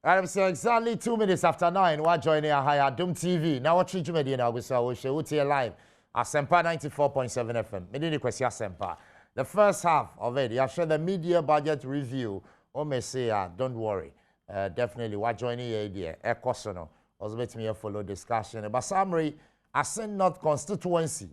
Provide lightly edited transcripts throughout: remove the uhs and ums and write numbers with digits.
I'm saying exactly 2 minutes after 9, we're joining a high Adom TV. Now, what you media now? We shall here live at Sempa 94.7 FM. Me didn't question Sempa. The first half of it, you share the media budget review. O may say, don't worry. Definitely, we're joining here idea. Ekosono. Also, let me follow discussion. But summary, Assin North constituency.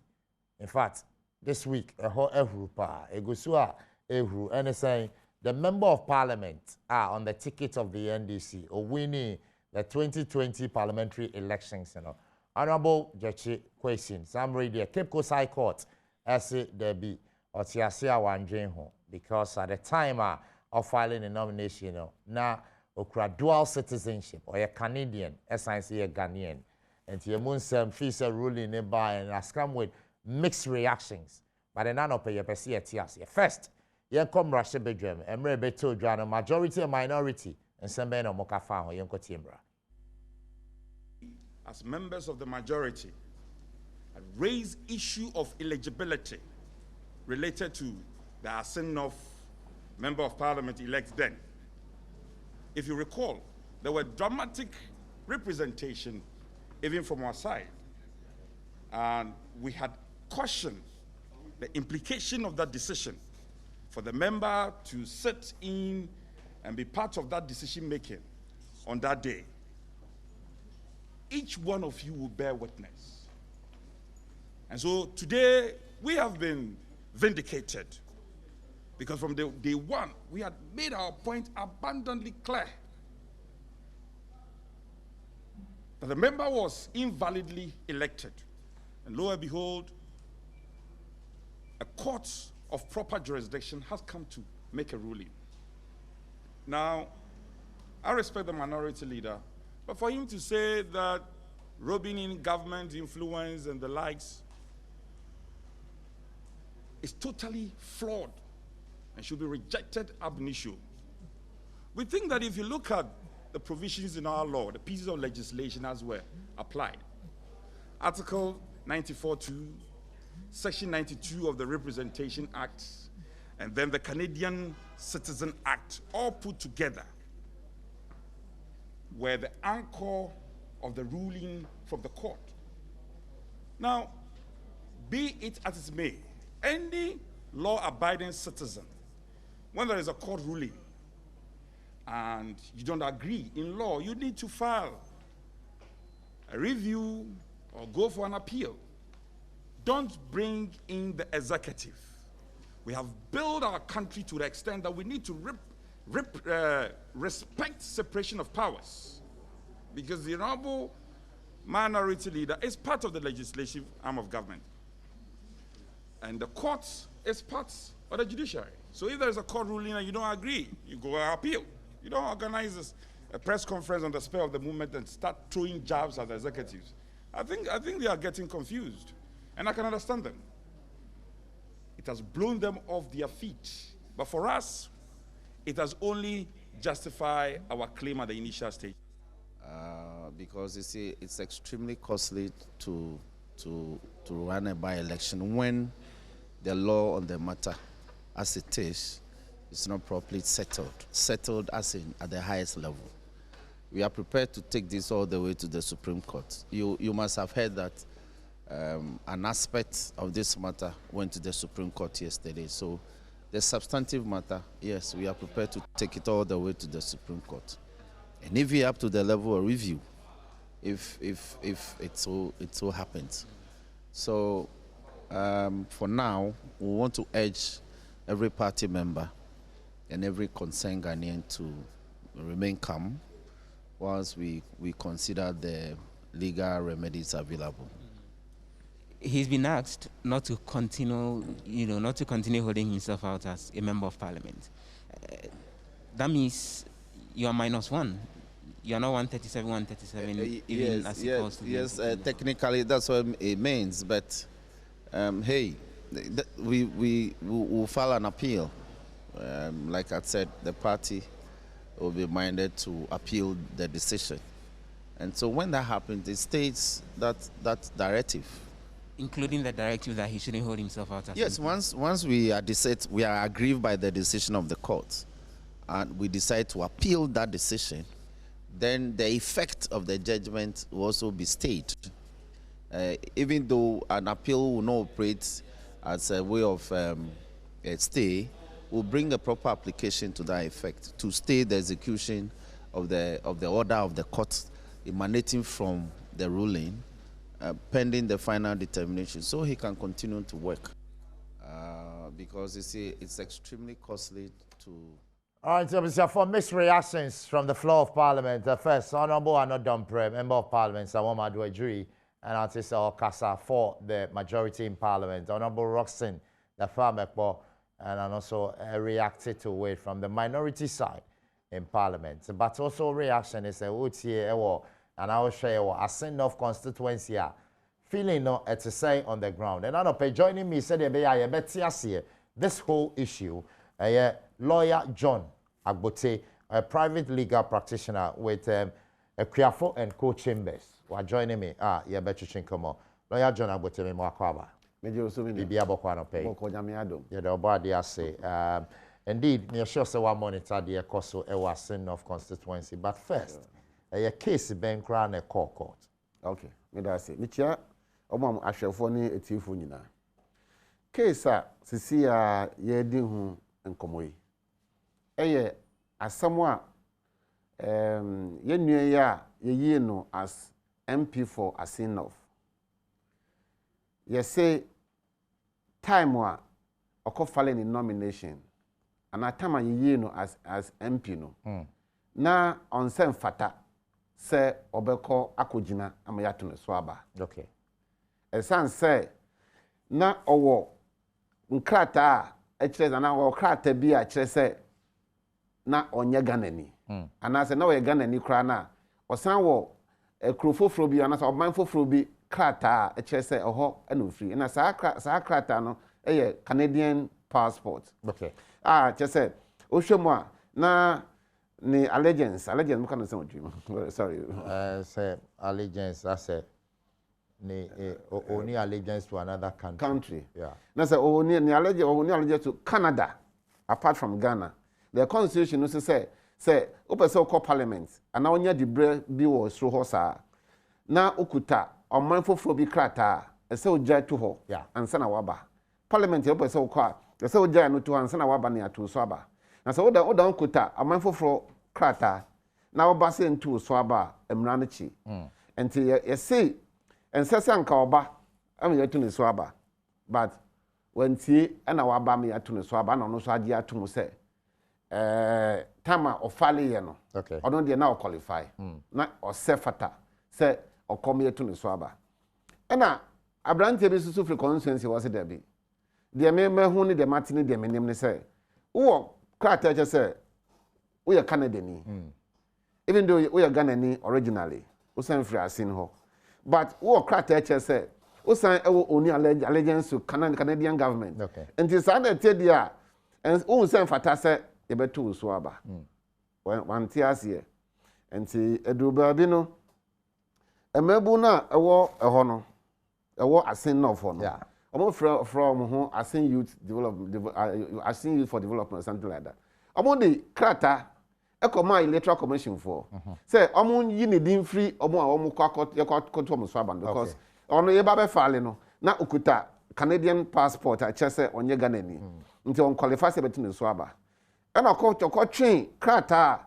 In fact, this week, a whole Ehrupa, Egusua, Ehru, and saying the member of parliament are on the ticket of the NDC or winning the 2020 parliamentary elections. You know, Honorable Judge question. Summary there, Cape Coast High Court, essay there be or Tiasia Wanjenho, because at the time of filing a nomination, you know, now okra dual citizenship or a Canadian, essentially a Ghanaian, and the Munsem fees a ruling nearby and has come with mixed reactions. But the none of your Tiasia. First, you come Russia bedroom, and Rebeto Drano, majority and minority, and some men of Mokafa or Yonko Timbra. As members of the majority, raise issue of eligibility related to the Assin of member of parliament elect then. If you recall, there were dramatic representation even from our side. And we had cautioned the implication of that decision for the member to sit in and be part of that decision making on that day. Each one of you will bear witness. And so today we have been vindicated because from day one we had made our point abundantly clear that the member was invalidly elected. And lo and behold, a court of proper jurisdiction has come to make a ruling. Now, I respect the minority leader, but for him to say that rubbing in government influence and the likes is totally flawed and should be rejected ab initio. We think that if you look at the provisions in our law, the pieces of legislation as well applied, Article 94(2), Section 92 of the Representation Act, and then the Canadian Citizen Act, all put together, were the anchor of the ruling from the court. Now, be it as it may, any law-abiding citizen, when there is a court ruling and you don't agree in law, you need to file a review or go for an appeal. Don't bring in the executive. We have built our country to the extent that we need to respect separation of powers, because the honorable minority leader is part of the legislative arm of government, and the court is part of the judiciary. So if there is a court ruling and you don't agree, you go and appeal. You don't organize a press conference on the spur of the moment and start throwing jabs at the executives. I think they are getting confused, and I can understand them. It has blown them off their feet. But for us, it has only justified our claim at the initial stage. Because you see, it's extremely costly to run a by-election when the law on the matter, as it is not properly settled as in at the highest level. We are prepared to take this all the way to the Supreme Court. You must have heard that an aspect of this matter went to the Supreme Court yesterday. So the substantive matter, yes, we are prepared to take it all the way to the Supreme Court. And if we are up to the level of review, if it so happens. So for now, we want to urge every party member and every concerned Ghanaian to remain calm whilst we consider the legal remedies available. He's been asked not to continue, not to continue holding himself out as a member of parliament. That means you are -1. You are not 137, 137, even yes, as it calls to yes, technically that's what it means, but hey, we will file an appeal. Like I said, the party will be minded to appeal the decision. And so when that happens, it states that directive. Including the directive that he shouldn't hold himself out as yes, once we are aggrieved by the decision of the court, and we decide to appeal that decision, then the effect of the judgment will also be stayed. Even though an appeal will not operate as a way of a stay, will bring a proper application to that effect to stay the execution of the order of the court emanating from the ruling, pending the final determination, so he can continue to work. Because you see, it's extremely costly to. All right, so for mixed reactions from the floor of Parliament. First, Honorable Adom, Member of Parliament, Sawoma Adwejuri, and Artist Kasa for the majority in Parliament. Honorable Roxton, the Farmekbo, and also reacted to it from the minority side in Parliament. But also reaction is a Utie and I will share Assin of constituency. Feeling no to say on the ground. And I know joining me said this whole issue, lawyer John Agbote, a private legal practitioner with Kriafo and Co Chambers, who are joining me. Yeah, better chinkomo. Lawyer John Agbote me mwakwaba. Bibi abokwano pay. Yeah, the body I say. Indeed, me sure say one monitor the koso Assin of constituency. But first, a case ben crown a court. Okay, me da say. Michia Omam ahwefo ne etifo nyina. Case a sisi a ye di hu enkomo yi. Eye asamo a ye nue ya ye yi no as MP for Assin of. Ye say time a okofale ni nomination and at time ye yi no as MP no. Na onsen fata se obeko akogina amayato ne so aba. Okay. Esan say na owo nkrata a kire na owo krata bi a kire say na onye ganani ana say na oye ganani kra na osan wo ekrofofro bi ana say oban fofro bi krata a kire say oho na free na sa krata no Canadian passport. Okay. Kire say ohwemu a na ni allegiance mo kan say odwi sorry say allegiance that's it. Only allegiance to another country. Yeah. Now say only allegiance to Canada, apart from Ghana. The constitution also say open so called parliament and now only the be was through hosa. Na ukuta or mindful for be krata a so jai to ho. Yeah. And sana waba. Parliament open so called the so jai no to and sana waba near to swaba. Now so oda ukuta a mindful for krata now basi into swaba emranichi. And you see. And sasa nka oba am yetu ne so aba but when tie na waba me yetu ne so aba na no so ade atum se tama ofale ye no okay odo de na o qualify na o sefata se okom yetu ne so aba na abrante bi susu free constituency was there bi de me hu ne de matini de me nim ne se wo krata che se wo ye Canada ni even though wo ye Ghana ni originally wo san free Assin ho. But what criteria say? Osan only allegiance to Canadian government. Okay. And this other tedia and send fata say e betu so aba. One tias here. And see eduba bi no. Emebu na ewo eho no. Ewo Assin no for no. Yeah. Omo from ho Assin Youth Development Assin Youth for Development or something like that. Omo the krata Ekoma electoral commission for say omo yi ne din free omo a omo kwakot omo so aban because ono ye ba be fale no na okuta Canadian passport a chese onye Ghana ni nti on qualify se betin so aba e na ko twen krata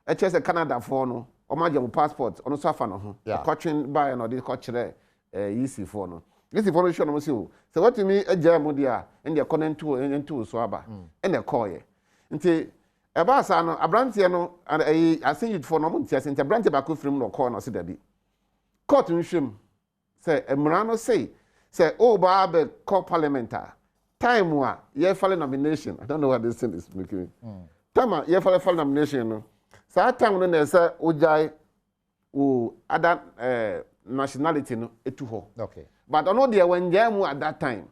a chese Canada for no omo agem passport ono so afa no ho ko twen ba no de ko kire yisi for no yisi for no show no so what me agya mo dia en de konentu so aba en e call ye nti eba sa no abrantie no Assin Youth for no montia se ntia brantie ba ko firim no call no se dabi court nhwem se emra no say o ba be call parliamentar time wa ye file nomination I don't know what this thing is making time ye file nomination no sa time no na say ojai o other nationality no etu ho okay but ono de when jam at that time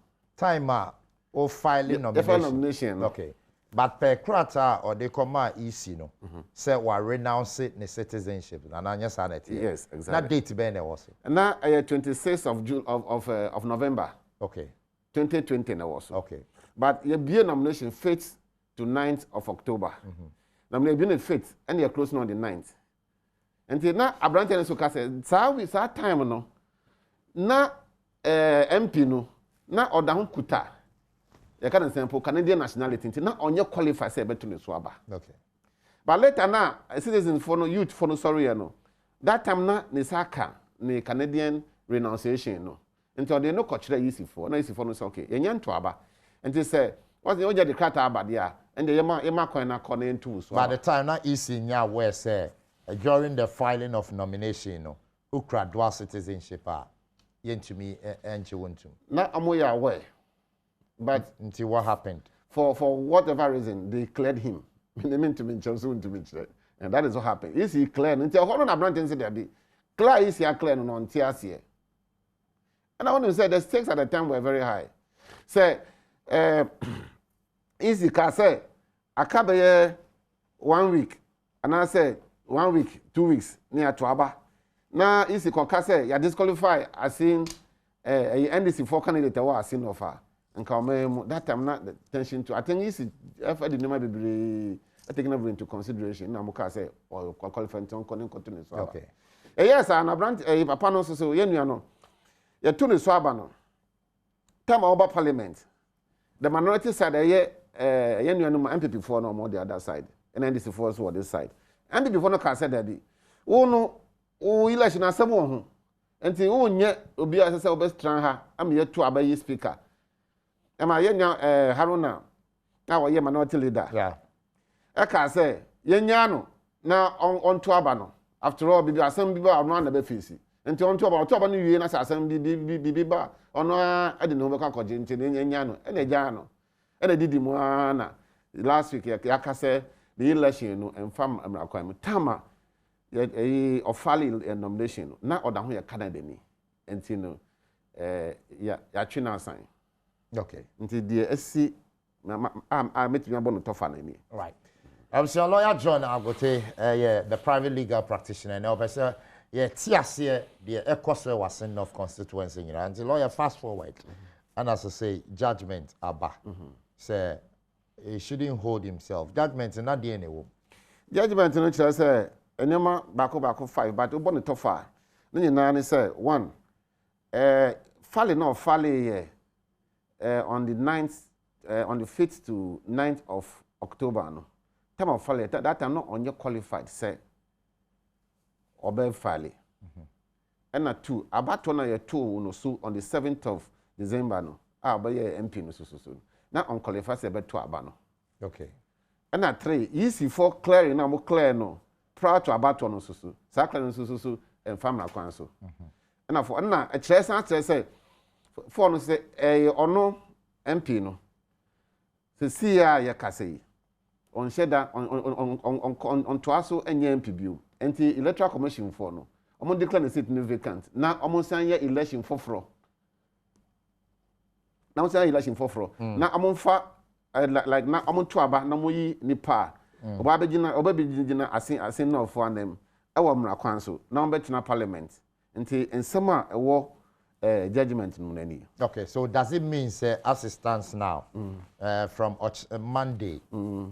o filing nomination okay. But per krata or the comma EC no say we renounce it the citizenship and anya sanity. Yes, exactly. That date ben was it. And now 26th of June of November. Okay. 2020 na was. Okay. But your beer nomination fits to 9th of October. Nomination being fit and you're closing on the 9th. Nti na abrante no so ka say saa time no na MP no na oda ho kuta you can example Canadian nationality nti na onye qualify say beto ne so aba. Okay. But later na citizens for no youth for no sorry no that time na ne saka ne Canadian renunciation no nti ode no kochira yisifo na yisifo no say okay yenya nto aba nti say what the oje de krata aba dia and the yema kwan na kọ na ntu so. By the time na EC nya where say during the filing of nomination no ukra dual citizenship yentumi enche wontum Na amoya aware but until what happened for whatever reason they cleared him. They mean to mention soon to mention, and that is what happened. Is he clear? Until how long Abrante said there be clear is he clear no on TRC. And I want to say the stakes at the time were very high. Say, easy can say I can't 1 week, and I said 1 week, 2 weeks near Tuaba. Now easy can say you disqualify Assin NDC for candidate or Assin offer. And come that time not the tension to I think easy if I did not be taken over into consideration. Now Muka say or qualifying to continue. okay Yes, and Abrante papa no so you know. You tune swaba no. Time about parliament. The minority side you know MPP for no more the other side. And NDC for so this side. MPP for no can say that oh no oh election asem ho. Enti oh nye obi asese obestran ha am ye to abayi speaker. Ema yenya Haruna na wo ye minority leader. yeah Eka say yenya no na on to aba no. After all bibi asem bibi ono na be face. Enti on to aba no wie na asem bibi ba ono ade no be ka koje nti yenya no e na gya no. E na didi mu na last week ya ka say the election no enfam amrakwan tama ye official nomination na oda ho ye Canada ni. Enti no ya twi na Assin. okay Nti the SC metimi abon tofa na ni. right so lawyer John Agote the private legal practitioner now person tiase the ekose wasen of constituency and the lawyer fast forward and as I say judgment aba say he shouldn't hold himself judgment na dey anyway Judgment no kira say enema bako 5 but obon tofa na nyina ni say 1 fale no fale on the 9th on the 5th to 9th of October no time of fale that time no onye qualified say obe fale and na 2 abato na ye 2 no so on the 7th of December no obe ye MP no so na on qualified say be to aba no okay and na 3 easy for clearing na mo clear no prior to abato no so sa clear no so and family kwan so and na for na a kire say for no say ono MP no se sia ya kase on sheda on toaso enye MP bio enti electoral commission for no omo declare the seat no vacant na omo san ye election foforo na omo san election foforo na omo fa like na omo to aba na mo yi nipa oba begina Assin no for them e wo mra kwan so na omo betina parliament enti ensema e wo judgment no nani. Okay, so does it mean say as it stands now from Monday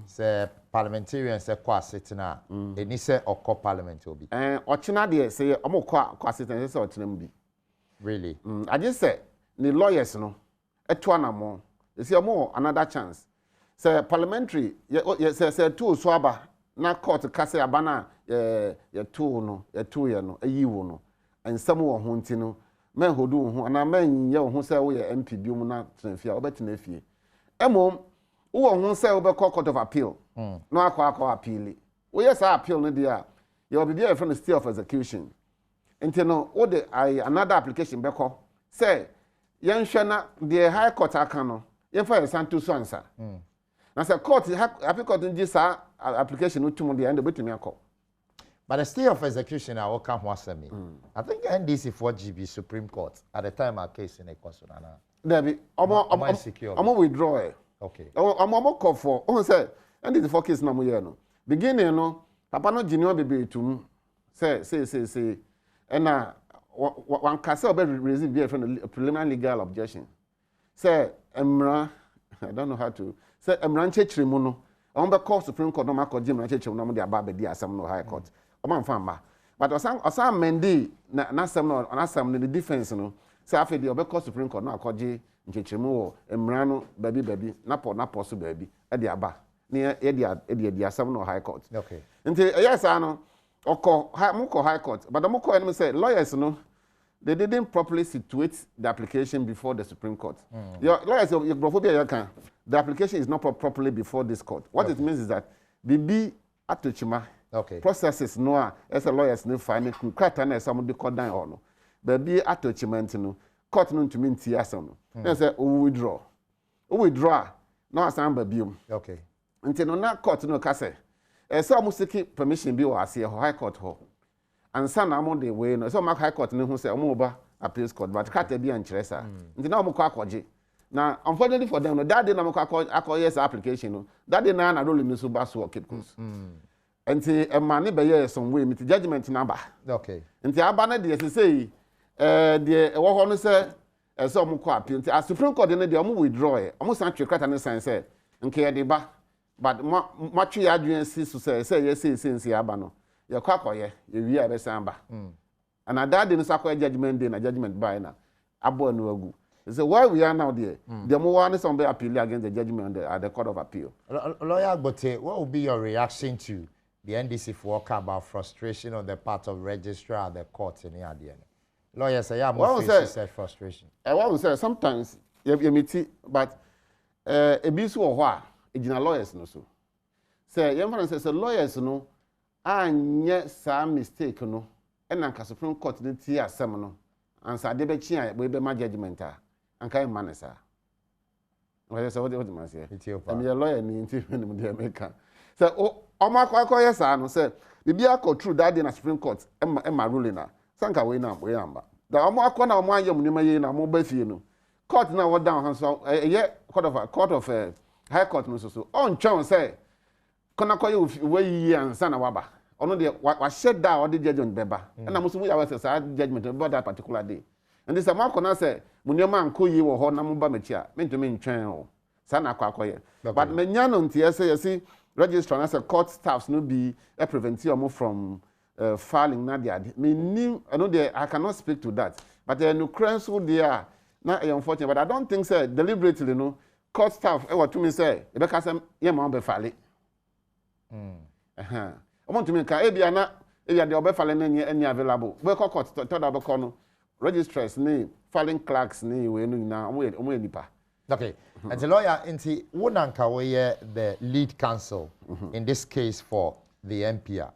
say parliamentarians say kwa sitina eni say okọ parliament obi ochina de say omo kwa sitina say ochina mbi really I just say the lawyers no eto anamo they say omo another chance say parliamentary say two so aba na court ka say abana ye two no ye no ayiwo no ensam wo ho ntino men hodu ho ana men ye ho say wo ye MP bi mu na trenfia obetina fie emom wo ho say wo be court of appeal no akwa appeal wo yes appeal no dia ye obi be from the state of execution enti no wo de another application be call say yen hwe na the high court aka no yen fa santo so ansa na say court appeal court ngi sa application no tum de end betumi akọ. But the state of execution, I will come once me. I think NDC for GB Supreme Court at the time our case in a consul. Debbie, I'm withdraw. Okay. I'm call for. Oh, say NDC for case no more no. Beginning no, Papa no junior baby to say, and one castle be receive be from the preliminary legal objection. Say Emra, I don't know how to say Emra chechiri mu no. On be call Supreme Court no ma ko jim na chechiri no mo de aba be di asam no high court. Oman famba but osan mende na asem no the defense no say afi de obekọ Supreme Court na akọje nchechemu wo emra no baby na po so baby e de aba na e de asem no High Court. Okay. Nti yes ano moko High Court, but moko enemy say lawyers no they didn't properly situate the application before the Supreme Court. Your lawyers, your brophobia, the application is not properly before this court. What it means is that BB atochima processes no as a lawyers no fine crata na some be called down on. BB atochima no court no to mean tiaso no. They say withdraw. No asan babium. Okay. Until no na court no kase. So mo seek permission bi wa ase High Court ho. And some among the way, no, so my High Court, who say, Omoba appeals court, but can't be interest. Now, Mokwaji. Now, unfortunately for them, that day, Namaka yes application, that day, I don't miss Subas or Cape Coast. And say, a money by years some way, with judgment number. Okay. And the Abana, they say, the what say, so Mokwa, as Supreme Court, they withdraw, almost not your crack and say, and care the bar, but much Adrian sees to say, yes, since the Abano. Your quackoye, you are a samba. And I died in a judgment day, a judgment by now. Abo no go. So why we are now there? The more one is on the appeal against the judgment at the Court of Appeal. Lawyer Bote, what would be your reaction to the NDC for about frustration on the part of registrar at the court in the end? Lawyer say, yeah, more said frustration. I want to say sometimes you meet, but a bisu or what? It's lawyers no so. Say, young man says, lawyers no. Anye sa mistake no enanka Supreme Court de tie asem no ansa de be chia we be ma judgment a anka em manesa we say what man say am your lawyer ni nti me de America say o makwa yes no say bibia ko true that day na Supreme Court em ruling na sanka we amba da o makwa na o ayam ni ma ye na mo ba fie no court na what down so court of High Court no so on chon say kona koye we yi ansa na waba ono de wa shed down all the judgment beba na musu ya was say judgment about that particular day and this am akona say munema ankoyi wo ho na mo ba mechi a mentumi ntwen o sa na akoye but menya no ntie say registrar na say court staffs no be a prevent you from filing na dia me I know there I cannot speak to that but no crime so there na unfortunate but I don't think say deliberately no court staff e what to me say e be ka say ye ma be file I want to make a na the obefale any available. We call court to the registrars name, filing clerks name, we now nipa. Okay. And the lawyer inti wunanka we the lead counsel in this case for the MPR.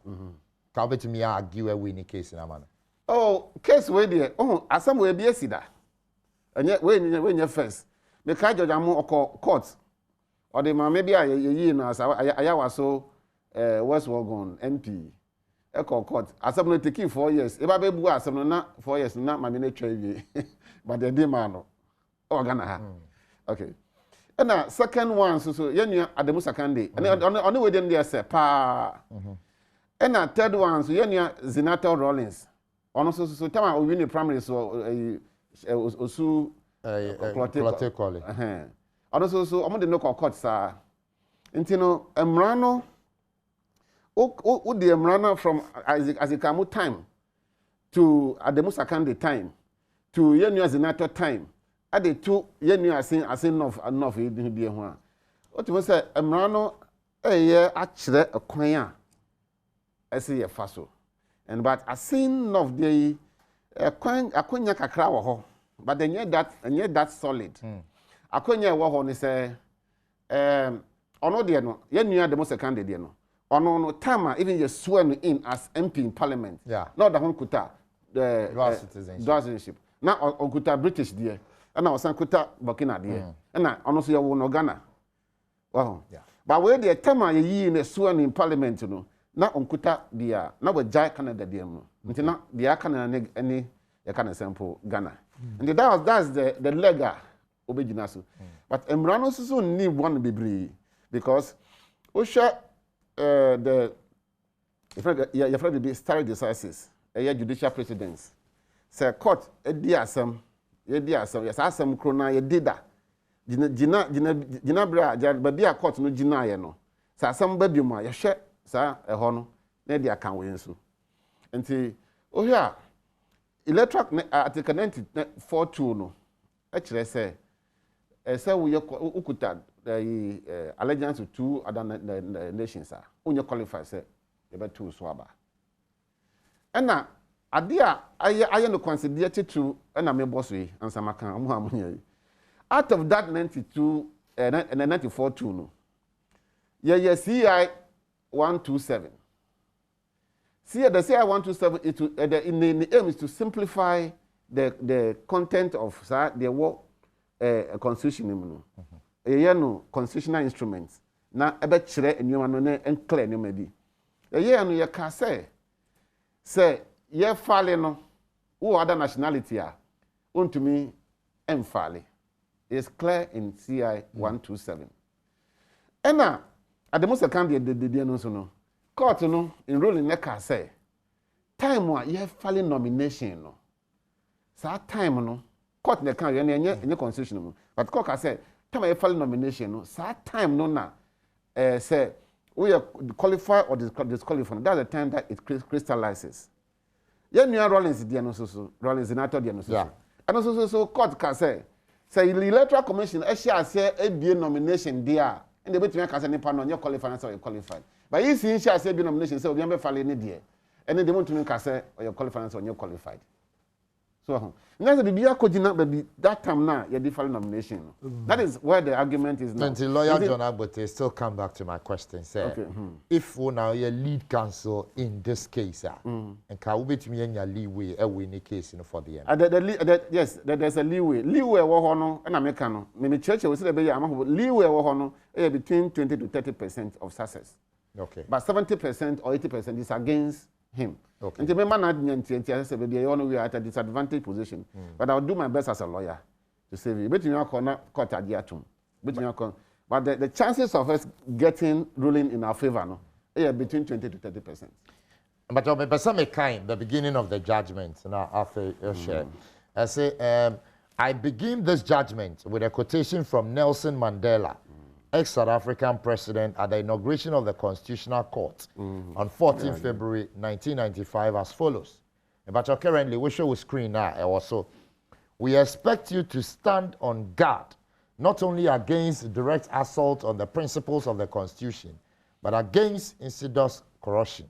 Can we to me argue a winning case in a manner? Oh, case we there. Oh, as some way be a sida. And yet when you first, the judge am court. Or the man maybe I was so West Wagon MP. Echo court. Asam take 4 years. Eba be bu asam na 4 years na ma me na twa but the demand no. Gana ha. Okay. And now second one so yenu Adom second and on we dem there say pa. And now third one so yenu Zinato Rollins. Ono so time we win primary so osu clotte call. Ono so omo de no court sa. Intino emrano o the emrana from Azikamu time to Adom second time to yenu Zinato time. Ade two yenu Assin enough e din bia ho a what you say emrano eye akire akwan a ese ye fa so and but Assin of the akwanya kakra wo ho but then that solid akwanya wo ho ni say ono de no yenu Adom second de no ono no time even you swear in as MP in parliament not the home kuta the citizenship na okuta British there and I san kuta Burkina there and I ono so you no Ghana wow but where the time you in swear in parliament no na onkuta dia na we jai Canada there no nti na dia Canada any you can sample Ghana and that's the legal obegina so but emrano so need one bebre because osha the your friend be stare decisions judicial precedents say court edi asem yes asem krona ye dida gina bra ba bia court no gina ye no sa asem ba bi mu a ye hwe sa ho no na dia kan we nso nti ohia electoral article 94(2) no actually say we ukuta allegiance to 2 other nations are onye qualify say you be 2 so aba ena ade a aye no consider to na me boss yi ansamaka mu amunya yi out of that 92 94(2) no ye CI 127. See, the CI 127 is to the aim is to simplify the content of the war constitution. No constitutional instruments. Na ebe chere enyoma no na enclear enyoma bi. No ye ka say ye fale no who other nationality a ontumi emfale. It's clear in CI 127. Ena ademusa kan de no so no. Court no enrolling neka say time wa ye filing nomination no. Sa time no court ne kan ye constitution no. But court ka say time ye filing nomination no sa time no na say we qualify or disqualify. That's the time that it crystallizes. Ye new Rollins dia no so Rollins senator dia no so. Yeah. And so court ka say the electoral commission e share say e bie nomination dia and they between ka say nipa no you qualify so you qualified. But you see, she has a nomination, so we have a family need and then they want to make us say, or you're qualified, or you're qualified. So, now the BBA could be that time now, you're different nomination. That is where the argument is now. Until lawyer John Abote still come back to my question, say, okay. If we now your lead counsel in this case, and can we be in your leeway a winning case for the end? Yes, there's a leeway. Leeway, and American, maybe church will say, leeway, between 20 to 30% of success. Okay. But 70% or 80% is against him. Okay. And the member we are at a disadvantaged position. But I'll do my best as a lawyer to save you. But the chances of us getting ruling in our favor no, are between 20 to 30%. But the beginning of the judgment now after your share. I say I begin this judgment with a quotation from Nelson Mandela, ex-South African president, at the inauguration of the Constitutional Court on 14 February 1995 as follows. But currently, we show a screen now also. We expect you to stand on guard, not only against direct assault on the principles of the Constitution, but against insidious corruption.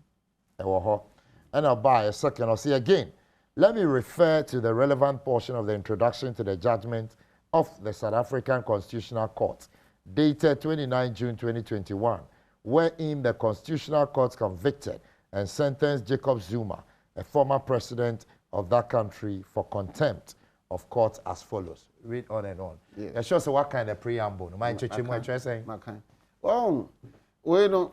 And I'll buy a second, I'll say again, let me refer to the relevant portion of the introduction to the judgment of the South African Constitutional Court, dated 29 June 2021, wherein the Constitutional Court convicted and sentenced Jacob Zuma, a former president of that country, for contempt of court as follows. Read on and on. Yeah. It shows what kind of preamble. Oh, we know.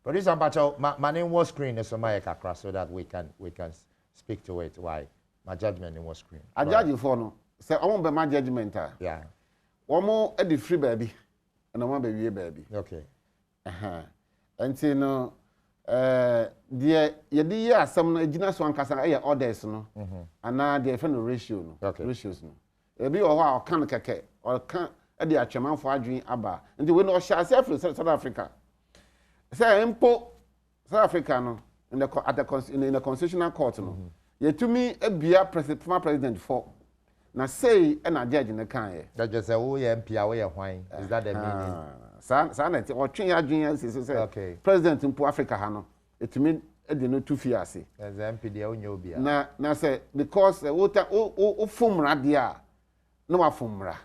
Producer my name was screen is my kakra so that we can speak to it. Why? My judgment was screen. I judge you for no. Say I won't be my judgment. Yeah. One more at the free baby. And I want baby baby. Okay. And you know, the some genus one casa orders no. And now the friend ratio no. Okay. Ratios no. A be or can keke or can at the chairman for dream aba. And the window shall say South Africa. Say impo South Africa no in the constitutional court no. You to me a be a former president for. Now say and a judge in the can. That just say oh yeah MP away wine. Is that the meaning? Sanity or change juniors is okay. President in Africa hano. It mean no 2 years. As MP the onyo bia. Na say because o fumra dia no afumra.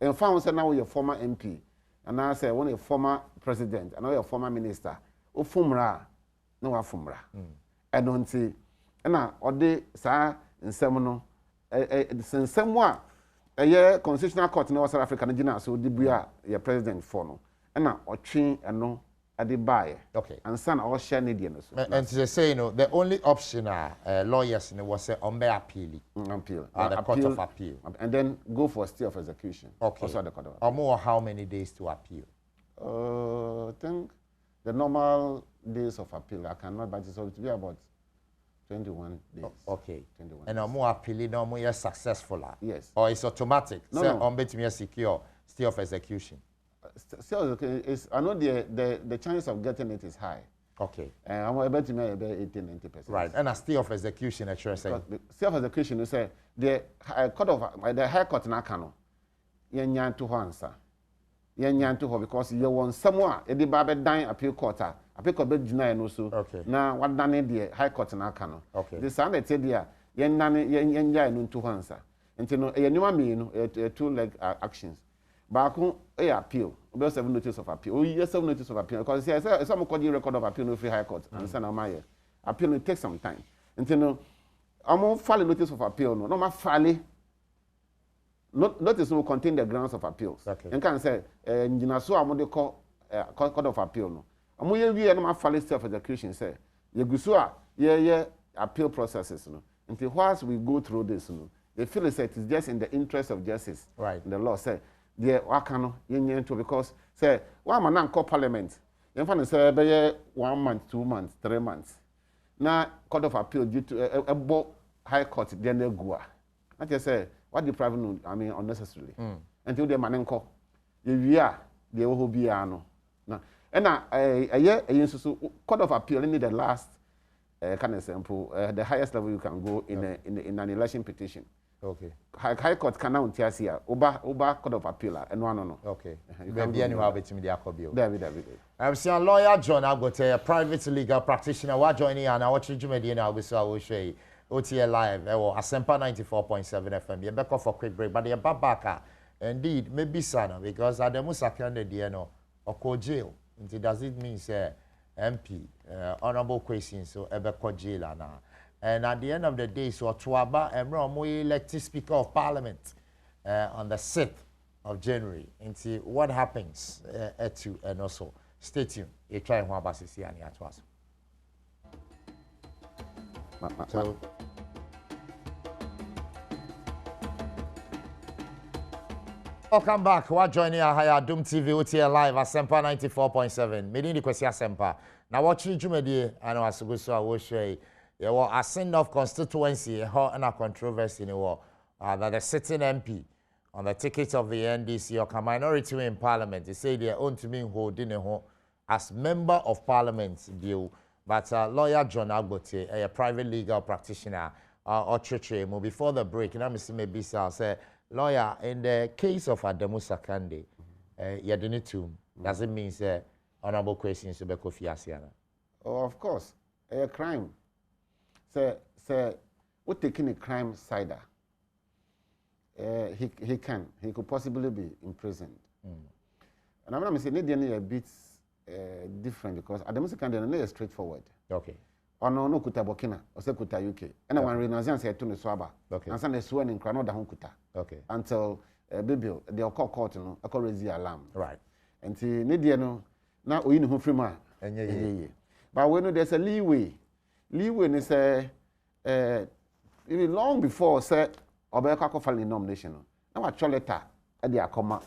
And found say now your former MP and I say one a former president and now your former minister. O fumra no afumra. And don't see na ode sa nsem no nsem wa a constitutional court in South Africa na so di bua your president for no na otwe eno ade bae. Okay. And son all share need no so. And to say the only option lawyers was say on be appeal. Appeal. The court of appeal. And then go for stay of execution. Okay. Also the court of appeal. Or more how many days to appeal? I think the normal days of appeal I cannot but it's to be about 21 days. Okay. 21. And no more appealing, no more successful. Yes. Or it's automatic. No, say no. On bet me secure stay of execution. Still okay. I know the chance of getting it is high. Okay. I'm about to make about 80-90%. Right. And a stay of execution, actually say. Stay of execution, you say the court of the High Court na kano. Yen to answer. Yen to because you want someone a debabe dying appeal court. Appeal court be deny no so. Okay. Now what done the High Court na kano. Okay. The Sunday said there yen nane yen no to answer. And you know a new mean two leg actions. Baako a appeal. About 7 notice of appeal. Oh yes, 7 notice of appeal. Because yes, some call you record of appeal no free High Court. And send my appeal will take some time. And you know, I'm on file notice of appeal. No ma file. Notice will contain the grounds of appeals. Okay. And can say, you so I'm de call court of appeal no. I'm we no ma file self execution say. You go so yeah appeal processes no. Until whilst we go through this no, they feel it's just in the interest of justice. Right. The law say. The wakano yen to because say one man call parliament. You find say be 1 month, 2 months, 3 months. Now court of appeal due to a High Court then they go. I just say what the private I mean unnecessarily. Until the man call. The will be no. Now and a year so court of appeal need the last kind of sample the highest level you can go in an election petition. Okay. High Court can now tell you Oba Court of Appeal and no. Okay. Maybe anyone bet me the akobio. David. I'm seeing lawyer John Agote, a private legal practitioner. What joining and I watch you now we will show you OTA live. Asempa 94.7 FM. You back off for quick break, but you're back. Indeed, maybe son because Adom Sakande Diano or jail. Does it mean say MP honorable questions so ever jail now? And at the end of the day, so Tuaba and we elected Speaker of Parliament on the 6th of January. And see what happens and also stay tuned. You try and want to see any at once. So, welcome back. We're joining our Adom TV OTA live Asempa 94.7. Meaning the question Asempa. Now watching Jumedi and I will show you. There was a Assin of constituency, and a controversy in the war that the sitting MP on the ticket of the NDC or minority in Parliament, they say they own to me holding a as member of Parliament view. But lawyer John Agbote, a private legal practitioner, or church, before the break, and I'm saying maybe I'll say, lawyer, in the case of Adom Sakande, you didn't to doesn't mean honorable questions to be Kofi Assin. Oh, of course, a crime. Say, what taking a crime cider? He could possibly be imprisoned. And I'm going to say, Nadian a bit different because Adom Sakande is straightforward. Okay. Or no kuta Burkina, or say kuta UK. And when Renazian said to the Swaba, okay. And Sunday sworn in Crano da Hunkuta. Okay. Until Bibil, they call court, no, a crazy alarm. Right. And see, Nadiano, now we know free man. But when there's a leeway is even long before say Obeka filing nomination. Now a letter at the Akoma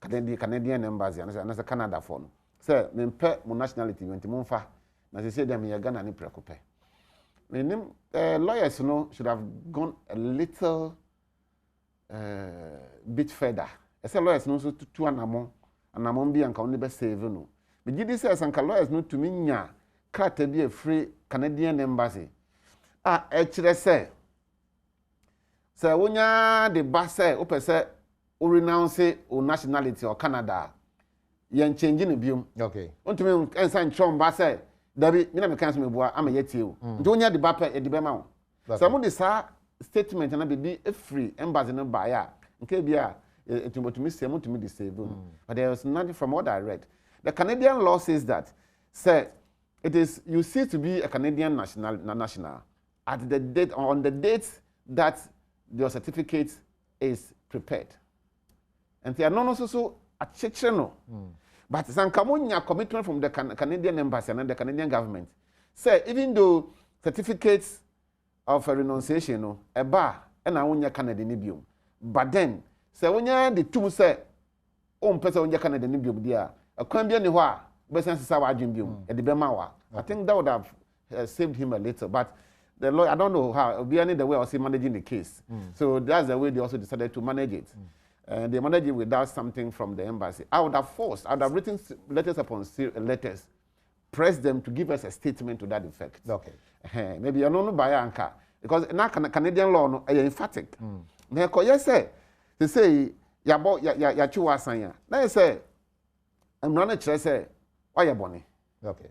Canadian embassy and as a Canada phone. Say, me pay my nationality went to Monfa. As I said, them you're gonna need preoccupy. Lawyers should have gone a little bit further. I say lawyers so to an among be and can only save no. But you says and lawyers to me nya to be a free Canadian embassy. Actually say when ya the bass say open say or renounce or nationality or Canada, you changing the biom. Okay. Want to me and sign Trump bass say Dabi, me na me kan so me boa am yet you. Nti onya de ba pa e de be ma wo. Some of the statement na be free embassy no buy a. Nke bia etumotumi say mo tumi de save. But there was nothing from what I read. The Canadian law says that say it is you cease to be a Canadian national at the date on the date that your certificate is prepared. And they are not also a no. But Sankamunya commitment from the Canadian embassy and the Canadian government say even though certificates of a renunciation a bar and I want Canadian nibium. But then say when you the two say person on Canadian nibium there a Colombian niwa besan sawa jimbium at the Bemawa. I think that would have saved him a little. But the lawyer, I don't know how, be any the way also managing the case. So that's the way they also decided to manage it. They managed it without something from the embassy. I would have written letters upon letters press them to give us a statement to that effect. Okay. Maybe you don't know by anchor because now Canadian law no emphatic. Now, yes, they say ya chuwa sanya. Now say I'm not a say why you bonny. Okay.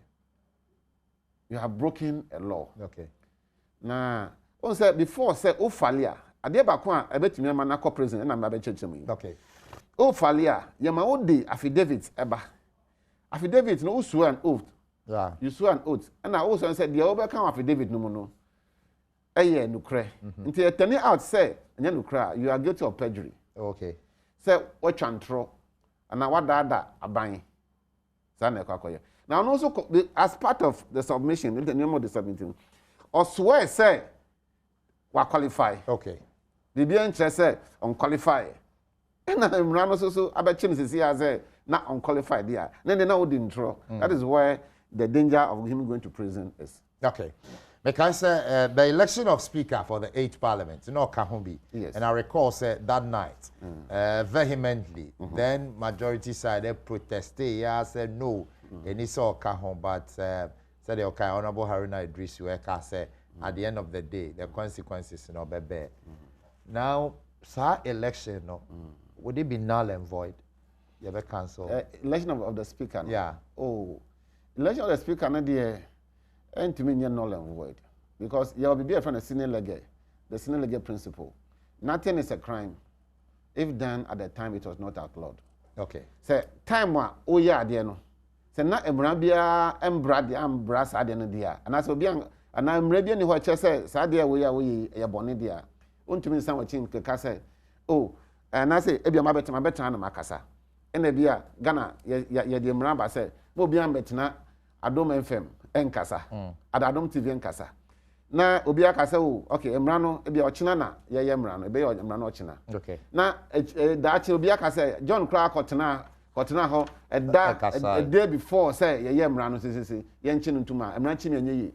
You have broken a law. Okay. Now, on say before say o falia. Ade ba ko a ebetumi ama na co president na mba be chechemu. Okay. O falia, ye ma o de affidavit eba. Affidavit no swear an oath. Yeah. You swear an oath. And I also said the over can affidavit no no. Eye nukre. Until you turn it out say nya nukra, you are guilty of perjury. Okay. Say what chantro and what da aban. Sana kwakoye. Now also as part of the submission, the name of the submission, or swear say we qualify. Okay. The be say unqualified. And I'm run so about change see as not unqualified there. Then they know the intro. That is where the danger of him going to prison is. Okay. Because the election of Speaker for the 8th Parliament, you know, Kahumbi. Yes. And I recall that night, vehemently, then majority side they protested. Yeah, said no, and it's all Kahum, but said the okay, Honorable Haruna Idris Ueka said at the end of the day, the consequences, you know, be bad. Now, sir, election, no, would it be null and void? You ever cancel? Election of the Speaker. No? Yeah. Oh, election of the Speaker, no, dear. And to me, you're null and void. Because you will be a friend of the sine lege principle. Nothing is a crime if done at the time it was not outlawed. Okay. Say, time wa, oh yeah, dear no. Say, not a brabia, brass, I didn't dear. And I saw being, and I'm ready in what you say, Sadia, we are bonnet dear. To me, some chin, Kasa. Oh, and I say, Ebia Mabet, my better, and Macassa. And a beer, Ghana, ya dear Mramba said, Mobian Betina, Adom FM. Enkasa at Adom TV enkasa na obi akasa o okay emrano e bia ochina na ye emrano e be emrano ochina okay na da achi obi akasa John Kra kotena ho a day before say ye emrano say ye nchi ntuma emran chi na nye yi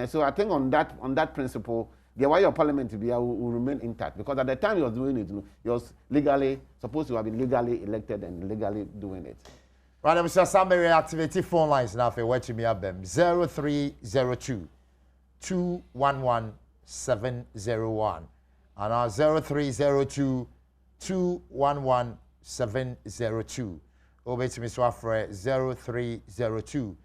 so I think on that principle the why your parliament will remain intact because at the time he was doing it he was legally supposed to have been legally elected and legally doing it. Right, Mr. Samberry, activity phone lines now for watching me up them 0302 211 701 and our 0302 211 702. Over to Mr. Afre 0302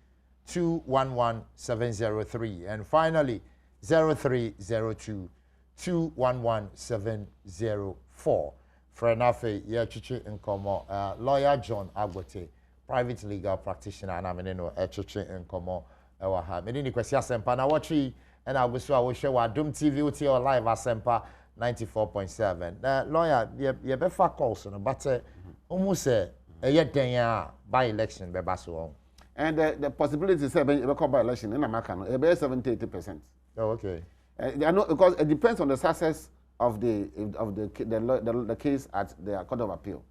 211 703 and finally 0302 211 704. Frenafe, yeah, chichi inkomo, lawyer John Agbote. Private legal practitioner and I'm in a church in Como. Many questions, Sempa. Nnawotwe, and I will show Adom TV or live at Sempa 94.7. Lawyer, you better calls, but almost a year by election, and the possibility is by election in America, about 70-80%. Oh, okay. I know because it depends on the success of the case at the Court of Appeal.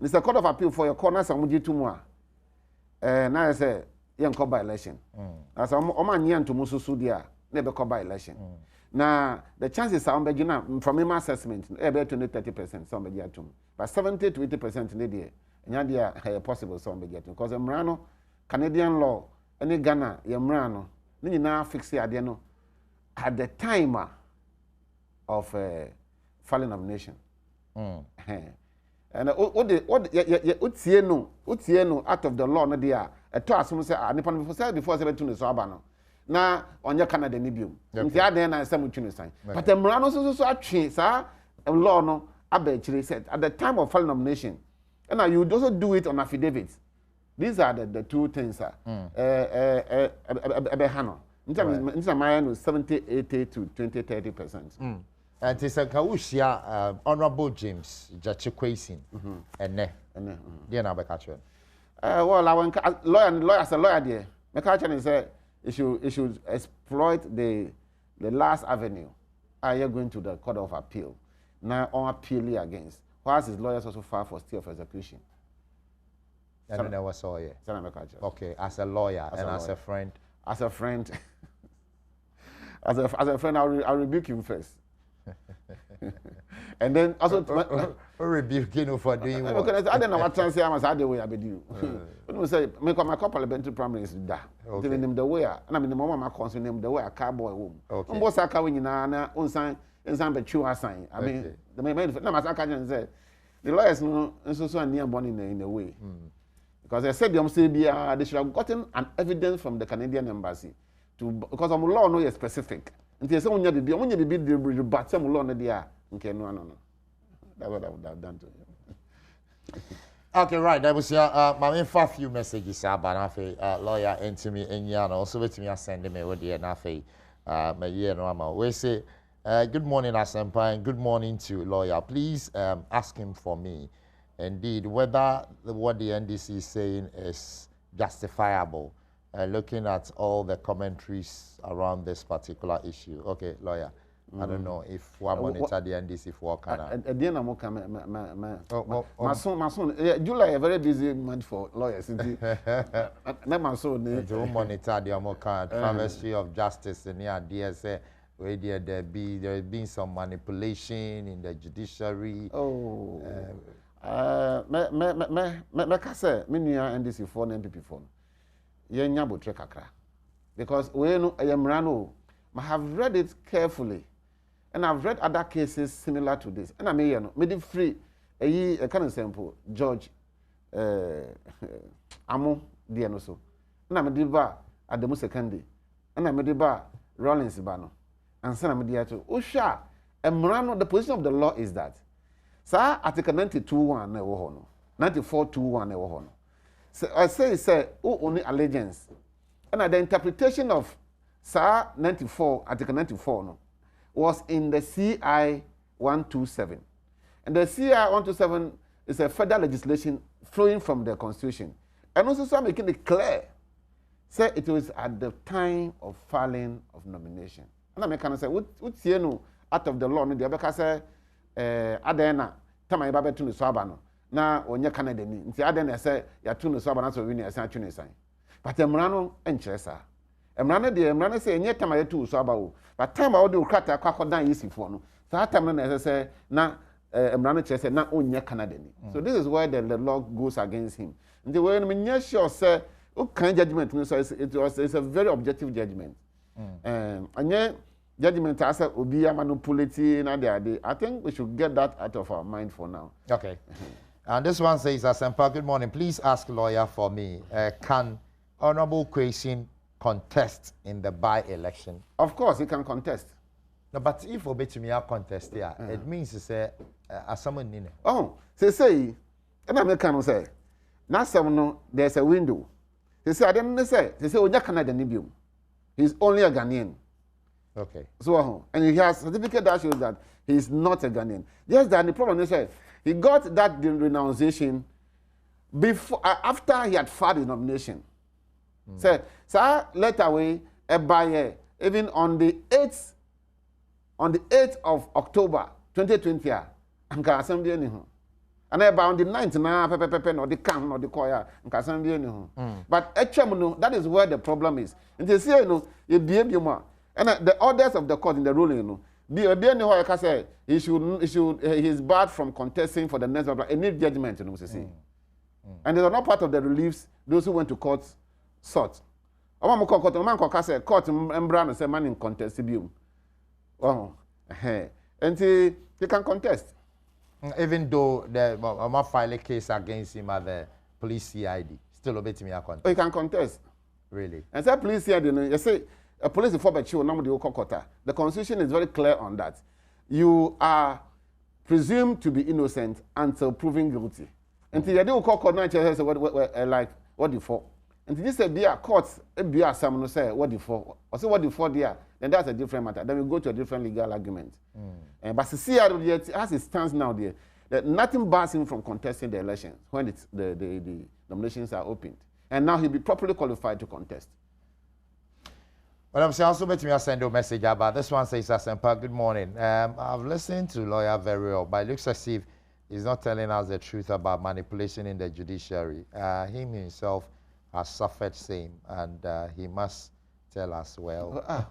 It's the Court of Appeal for your corners and muji tumwa. Now I say, young call by election. As a man to Musu dia, never call by election. Now the chances are from my assessment, about 20-30% some begetum, but 70-80% in the day, and yeah, possible some begetum. Because Mrano, Canadian law, any Ghana, Yamrano, then now fix the adeno at the time of falling of nation. And what out of the law no dia a to asum say nipa before 17 so aba no na onye Canada ni biom nti aden na say mutwene san but emra no so atwe sa law no aba chire said at the time of falling of nation and you also do it on affidavits. These are the two things hano nti my no 70-80 to 20-30%. And it's a Kaushia, Honorable James Jachikwasin, and ne, dear Nabakachuan. Well, I want lawyer as a lawyer, dear. McCarthy said it should exploit the last avenue. Are you going to the Court of Appeal? Now on appeal against. Whilst his lawyers also filed for stay of execution. And then I was all okay, as a lawyer and as a friend. As a friend. as a friend, I'll rebuke him first. And then also rebuking you for doing what? Because I don't know what chance I must have the way I be do. But say make my couple of prime minister da. Even him the way and I mean the mama my concern him the way a cowboy home. Okay. Mbo saka we nyina unsan be chu assign. I mean the main na masaka can say the lawyers no so near money in a way. Because they said they should have gotten an evidence from the Canadian embassy to because our law no is specific. Until say when you be the but some law no there. Okay, no. That's what I would have done to him. Okay, right. That was your my for few messages about lawyer into me and you also with me send me with the nafe my year no we say good morning Asempa and good morning to lawyer. Please ask him for me indeed whether what the NDC is saying is justifiable looking at all the commentaries around this particular issue. Okay, lawyer. I don't know if one monitor the NDC for Canada. At the end, I'm okay. My son, July a very busy month for lawyers. Not my son. To monitor the Amokan travesty of justice in here, DSA, where there has been some manipulation in the judiciary. Oh, me kase me nua NDC for na MPP for. Ye nya botre kakra. Because we no ayamrano, I have read it carefully. And I've read other cases similar to this. And I may made it free. A kind of sample, George Amo Dianoso. And I made it bar at the Musekandi. And I made it bar Rollins Bano. And Sana Mediato. Usha, and Morano, the position of the law is that. Sir, Article 92.1 never hono. 94.2.1 never hono. So I say, only allegiance. And the interpretation of Sir 94, Article 94, no. Was in the CI 127. And the CI 127 is a federal legislation flowing from the Constitution. And also so making it clear, say it was at the time of filing of nomination. And I can say, what's you know out of the law, no, the other say, Adena, Tama Babe to the Swabano, now when you're Canadian, the Adena say, you're to the Swabana, so we need a sign. But Emrano and Chesa. Emrano say, and yet Tama to Swabao. But time I do crack a crocodile easy for no. So that time I say, now Emrano said, now own your Canadian. So this is where the law goes against him. And the way I sure say, what kind of judgment? So it's a very objective judgment. And yet, judgment as a Ubia manipulating and the I think we should get that out of our mind for now. Okay. And this one says, Asempa, good morning. Please ask lawyer for me. Can Honorable Kwesi contest in the by-election? Of course, he can contest. No, but if we bet me a contest here, it means to say, someone in it. Oh, say, and I'm can say, now someone there's a window. They say, I didn't say, oh, you're Canadian. He's only a Ghanaian. Okay. So, and he has a certificate that shows that he's not a Ghanaian. Yes, that the problem is that he got that renunciation before, after he had filed his nomination. So later away by even on the 8th of October 2020, I'm going assembly anyhow. And about on the 9th now, or the camp or the choir, I'm assembly anyhow. But actually, that is where the problem is. And they say, you behave more. And the orders of the court in the ruling, he's barred from contesting for the next any judgment, And they are not part of the reliefs those who went to court sought. Man court court Mbran say man in contest bill. And he can contest. Even though the file a case against him at the police CID, still obey me a contest. Oh, he can contest. Really? And say police CID, you say a police for the Constitution is very clear on that. You are presumed to be innocent until proven guilty. Until you do court like what the for. And this said, "Dear courts, someone say what the for, or say what the for there." Then that's a different matter. Then we go to a different legal argument. But the CR, as it stands now, there, that nothing bars him from contesting the elections when the nominations are opened, and now he'll be properly qualified to contest. Well, I'm saying also let me send a message about this one. Says Asempa, good morning. I've listened to lawyer very well, but it looks as if he's not telling us the truth about manipulation in the judiciary. Him himself has suffered same, and he must tell us well. I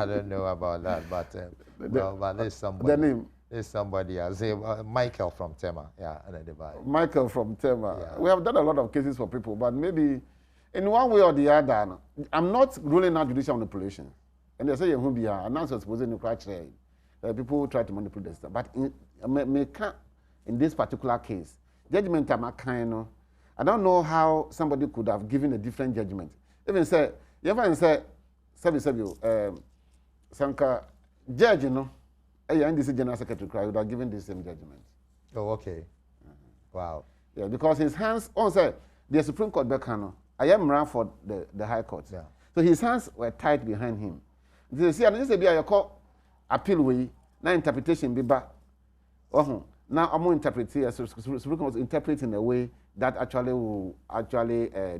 don't know about that, but but there's somebody. The name. There's somebody. I say Michael from Tema. Yeah, Michael from Tema. Yeah. We have done a lot of cases for people, but maybe in one way or the other, I'm not ruling out judicial manipulation. And they say you won't be announced supposing you cry. People try to manipulate this stuff, but in this particular case, judgment I don't know how somebody could have given a different judgment. Even say, you ever say, Sanka judge, NDC General Secretary would have given the same judgment. Oh, okay. Wow. Yeah, because his hands, say, the Supreme Court Bekano, I am ran for the High Court. Yeah. So his hands were tied behind him. They say, and this is a court appeal way, now interpretation be back. Now I'm going to interpret here, so Supreme Court interpret in a way that actually will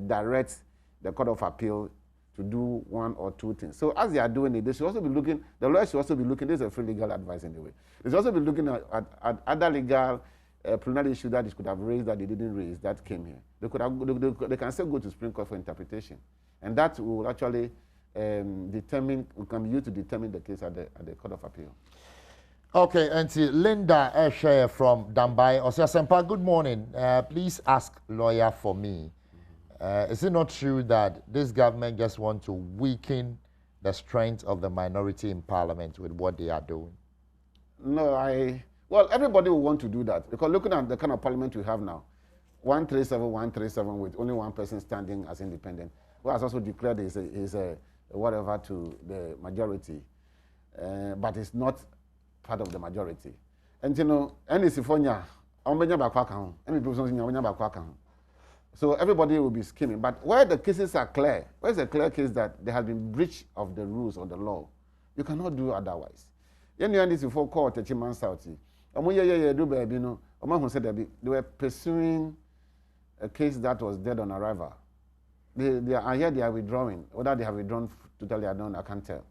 direct the Court of Appeal to do one or two things. So as they are doing it, they should also be looking, the lawyers should also be looking, this is a free legal advice anyway. They should also be looking at other legal preliminary issues that they could have raised that they didn't raise that came here. They can still go to Supreme Court for interpretation. And that will actually can be used to determine the case at the Court of Appeal. Okay, and Linda Eshe from Dambai. Osiasempa, good morning. Please ask lawyer for me. Is it not true that this government just wants to weaken the strength of the minority in parliament with what they are doing? No, well, everybody will want to do that because looking at the kind of parliament we have now, 137 with only one person standing as independent, who has also declared is a whatever to the majority, but it's not part of the majority. And so everybody will be scheming. But where the cases are clear, where's a clear case that there has been breach of the rules or the law, you cannot do otherwise. You know this before court at Chiman Sauti. They were pursuing a case that was dead on arrival. I hear they are withdrawing. Whether they have withdrawn totally, I can't tell.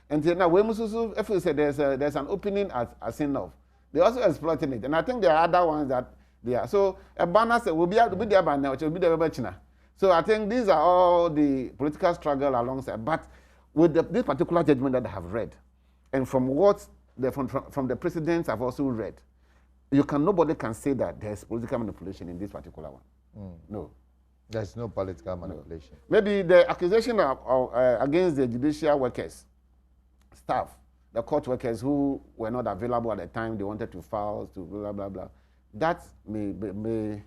And now, if we say there's an opening at Assin, they're also exploiting it. And I think there are other ones that they are. So a banner will be there by now, which will be there China. So I think these are all the political struggle alongside. But with this particular judgment that I have read, and from what from the precedents I've also read, nobody can say that there's political manipulation in this particular one. No. There's no political manipulation. No. Maybe the accusation against the judicial workers, staff, the court workers who were not available at the time, they wanted to file, to blah, blah, blah. That may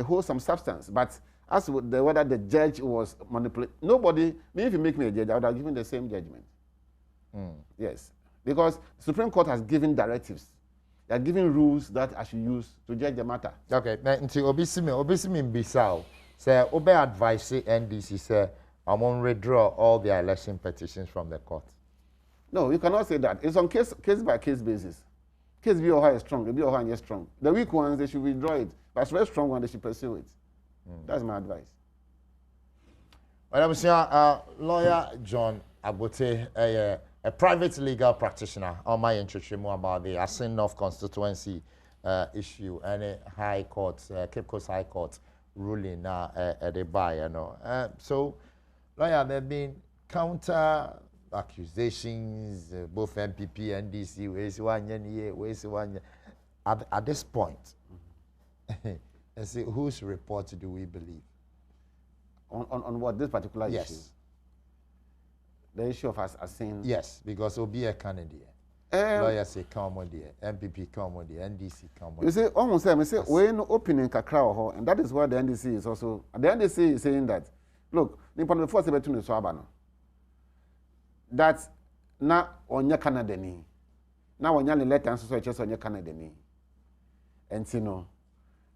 hold some substance. But as with whether the judge was manipulating, nobody, if you make me a judge, I would have given the same judgment. Yes. Because the Supreme Court has given directives. They are giving rules that I should use to judge the matter. Okay. Until Obisimi Bissau, say, Obe advise NDC, say, I won't withdraw all their election petitions from the court. No, you cannot say that. It's on case by case basis. Case B or high is strong, B or high is strong. The weak ones, they should withdraw it. But the very strong ones, they should pursue it. That's my advice. Well, I'm lawyer John Abote, a private legal practitioner, on my interest about the Assin North constituency issue and a High Court, Cape Coast High Court ruling at the buy, so, lawyer, there have been counter accusations, both MPP and DC, at this point. And say, whose report do we believe? On what, this particular issue? Yes. The issue of Assin? Yes, because it'll be a candidate. Lawyers say, come on there, MPP come on there, NDC come on. You see, almost I say, we're no opening kakra, and that is why the NDC is also, the NDC is saying that, look, the first between the Swabano, that na on your Canada ni, now on your letter and so on your Canada ni, and Sino,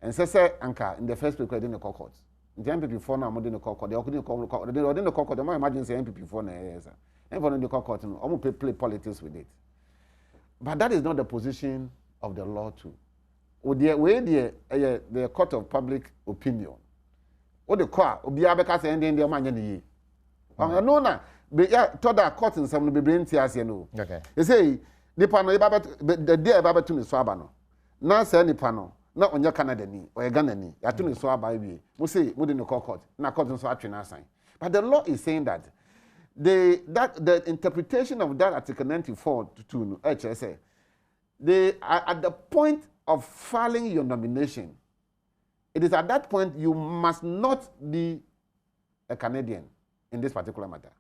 and say, Anka, in the first place, in the court. The MPP for now, modern court, they couldn't call the court, I imagine say MPP for now, and for the court, almost play politics with it. But that is not the position of the law too. The court of public opinion. What the court, Obiabeka say ending the man ye. No, na, be told that court in some be brain tears, okay. They say the panel the day about to Swabano. Now say any panel. na onye Canada ni or Ghana ni ya tunu so aba wie mo say mo de no court na court so atwe na assign. But the law is saying that the interpretation of that Article 94 to HSA, they are at the point of filing your nomination. It is at that point you must not be a Canadian in this particular matter.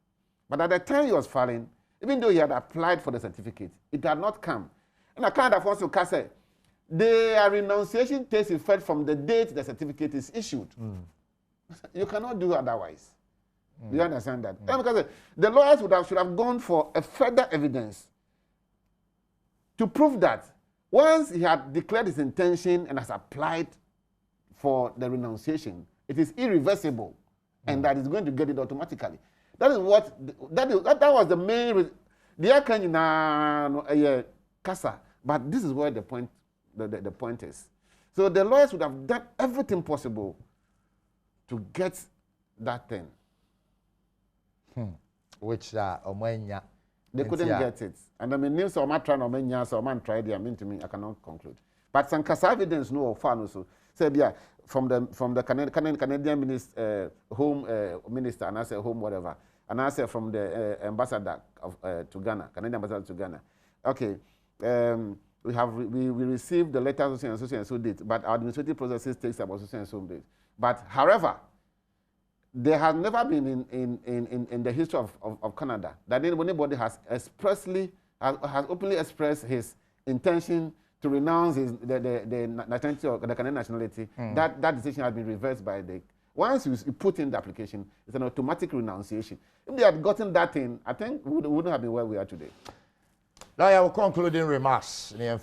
But at the time he was filing, even though he had applied for the certificate, it had not come. And I can't afford to say the renunciation takes effect from the date the certificate is issued. You cannot do otherwise. Do you understand that? Because the lawyers should have gone for a further evidence to prove that once he had declared his intention and has applied for the renunciation, it is irreversible, and that is going to get it automatically. That is what that was the main. The Casa, but this is where the point is. So the lawyers would have done everything possible to get that thing. Which they couldn't get it. And I mean, so I'm trying to so man tried it. I mean, to me, I cannot conclude. But some Casa evidence no of fan also said yeah from the Canadian minister, home minister, and I say home whatever, and I say from the ambassador of to Ghana, Canadian ambassador to Ghana. Okay, we received the letter and so date, but our administrative processes takes about so date. But however, there has never been in the history of Canada that anybody has openly expressed his intention to renounce the nationality or the Canadian nationality. That decision has been reversed by the. Once you put in the application, it's an automatic renunciation. If they had gotten that in, I think we wouldn't have been where we are today. Now, I will concluding remarks. The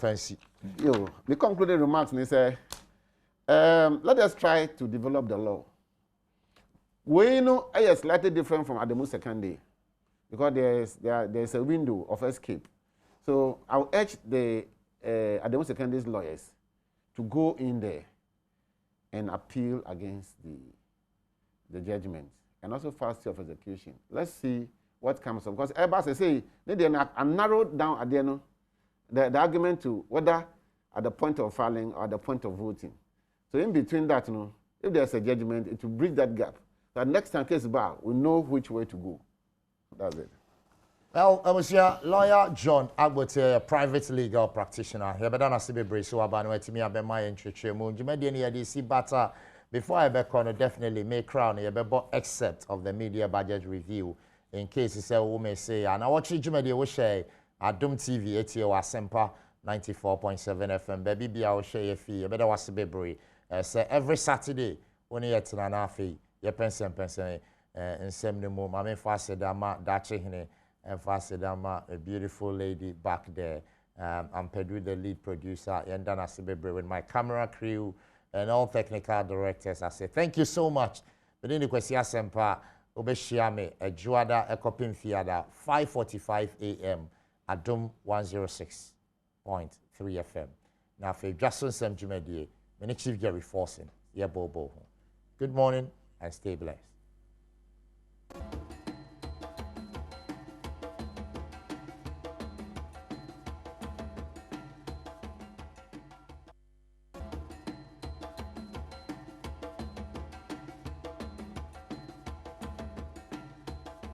concluding remarks is let us try to develop the law. We know it's slightly different from Adom second day because there's a window of escape. So I'll urge the Adom second day's lawyers to go in there and appeal against the judgment and also file state of execution. Let's see what comes up. Because everybody say they are narrowed down at the end the argument to whether at the point of filing or at the point of voting. So in between that, if there's a judgment, it will bridge that gap. So next time case bar, we know which way to go. That's it. Well, I was here, lawyer John Nnawotwe, a private legal practitioner. He better not be brave, so I'm to me, I've been my entry. Before I be corner, definitely make crown a better except of the media budget review. In case you say, who may say, and I watch you, we share Adom TV, ATO Asempa 94.7 FM. Baby, be our share fee. You better watch the baby. Say every Saturday, when you're at an fee. Ye pensen and same no more. Mame Fasedama Dachehine and Fasedama, a beautiful lady back there. I'm Pedro, the lead producer, and Dana Sibebre with my camera crew and all technical directors. I say thank you so much. But in the question, Sempa Obeshiame, a Juada, a Copin Fiada, 5:45 a.m. Adom 106.3 FM. Now, for Jason Sem Jumedie, Chief Gary Forson, yeah, Bobo. Good morning and stay blessed.